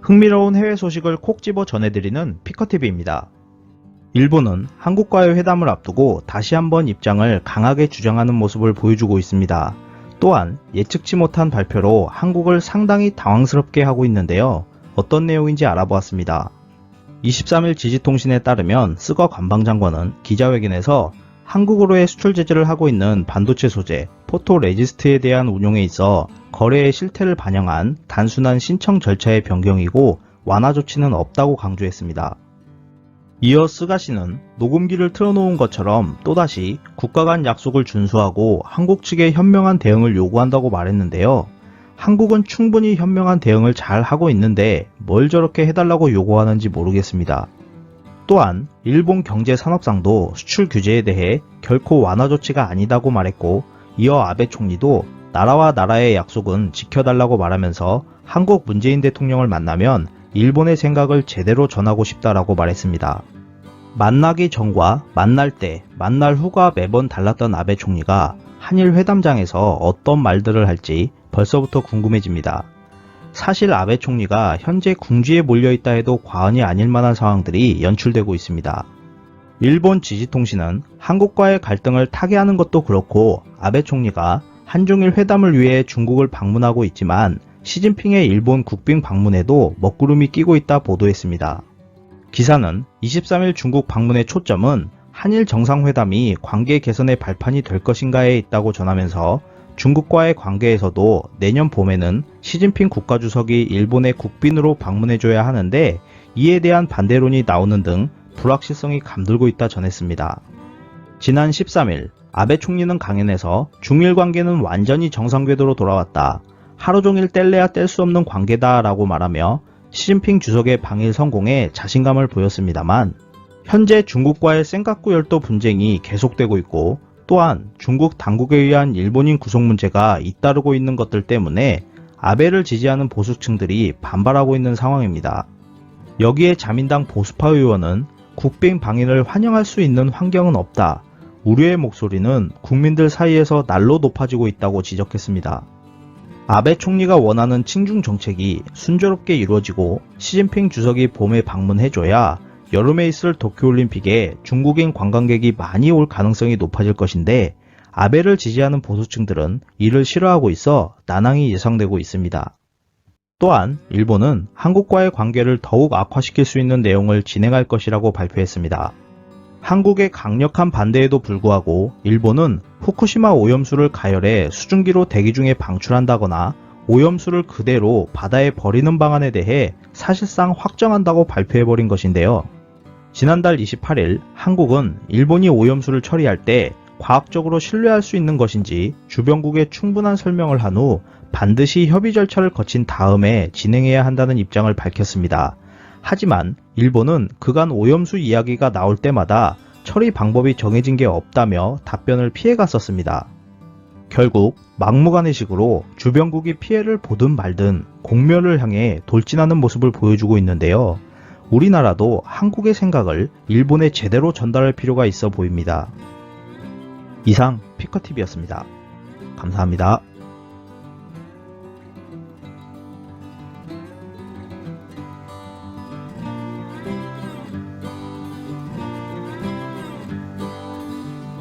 흥미로운 해외 소식을 콕 집어 전해드리는 피커TV입니다. 일본은 한국과의 회담을 앞두고 다시 한번 입장을 강하게 주장하는 모습을 보여주고 있습니다. 또한 예측치 못한 발표로 한국을 상당히 당황스럽게 하고 있는데요. 어떤 내용인지 알아보았습니다. 23일 지지통신에 따르면 스거 관방장관은 기자회견에서 한국으로의 수출 제재를 하고 있는 반도체 소재 포토레지스트에 대한 운용에 있어 거래의 실태를 반영한 단순한 신청 절차의 변경이고 완화 조치는 없다고 강조했습니다. 이어 스가 씨는 녹음기를 틀어놓은 것처럼 또다시 국가 간 약속을 준수하고 한국 측에 현명한 대응을 요구한다고 말했는데요. 한국은 충분히 현명한 대응을 잘 하고 있는데 뭘 저렇게 해달라고 요구하는지 모르겠습니다. 또한 일본 경제산업상도 수출 규제에 대해 결코 완화 조치가 아니다고 말했고, 이어 아베 총리도 나라와 나라의 약속은 지켜달라고 말하면서 한국 문재인 대통령을 만나면 일본의 생각을 제대로 전하고 싶다라고 말했습니다. 만나기 전과 만날 때, 만날 후가 매번 달랐던 아베 총리가 한일 회담장에서 어떤 말들을 할지 벌써부터 궁금해집니다. 사실 아베 총리가 현재 궁지에 몰려있다 해도 과언이 아닐 만한 상황들이 연출되고 있습니다. 일본 지지통신은 한국과의 갈등을 타개하는 것도 그렇고 아베 총리가 한중일 회담을 위해 중국을 방문하고 있지만 시진핑의 일본 국빈 방문에도 먹구름이 끼고 있다 보도했습니다. 기사는 23일 중국 방문의 초점은 한일 정상회담이 관계 개선의 발판이 될 것인가에 있다고 전하면서 중국과의 관계에서도 내년 봄에는 시진핑 국가주석이 일본의 국빈으로 방문해줘야 하는데 이에 대한 반대론이 나오는 등 불확실성이 감돌고 있다 전했습니다. 지난 13일 아베 총리는 강연에서 중일 관계는 완전히 정상 궤도로 돌아왔다. 하루 종일 뗄래야 뗄 수 없는 관계다 라고 말하며 시진핑 주석의 방일 성공에 자신감을 보였습니다만, 현재 중국과의 센카쿠 열도 분쟁이 계속되고 있고 또한 중국 당국에 의한 일본인 구속 문제가 잇따르고 있는 것들 때문에 아베를 지지하는 보수층들이 반발하고 있는 상황입니다. 여기에 자민당 보수파 의원은 국빈 방일을 환영할 수 있는 환경은 없다. 우려의 목소리는 국민들 사이에서 날로 높아지고 있다고 지적했습니다. 아베 총리가 원하는 친중 정책이 순조롭게 이루어지고 시진핑 주석이 봄에 방문해줘야 여름에 있을 도쿄올림픽에 중국인 관광객이 많이 올 가능성이 높아질 것인데, 아베를 지지하는 보수층들은 이를 싫어하고 있어 난항이 예상되고 있습니다. 또한 일본은 한국과의 관계를 더욱 악화시킬 수 있는 내용을 진행할 것이라고 발표했습니다. 한국의 강력한 반대에도 불구하고 일본은 후쿠시마 오염수를 가열해 수증기로 대기 중에 방출한다거나 오염수를 그대로 바다에 버리는 방안에 대해 사실상 확정한다고 발표해버린 것인데요. 지난달 28일 한국은 일본이 오염수를 처리할 때 과학적으로 신뢰할 수 있는 것인지 주변국에 충분한 설명을 한 후 반드시 협의 절차를 거친 다음에 진행해야 한다는 입장을 밝혔습니다. 하지만 일본은 그간 오염수 이야기가 나올 때마다 처리 방법이 정해진 게 없다며 답변을 피해갔었습니다. 결국 막무가내식으로 주변국이 피해를 보든 말든 공멸을 향해 돌진하는 모습을 보여주고 있는데요. 우리나라도 한국의 생각을 일본에 제대로 전달할 필요가 있어 보입니다. 이상 피커TV였습니다. 감사합니다.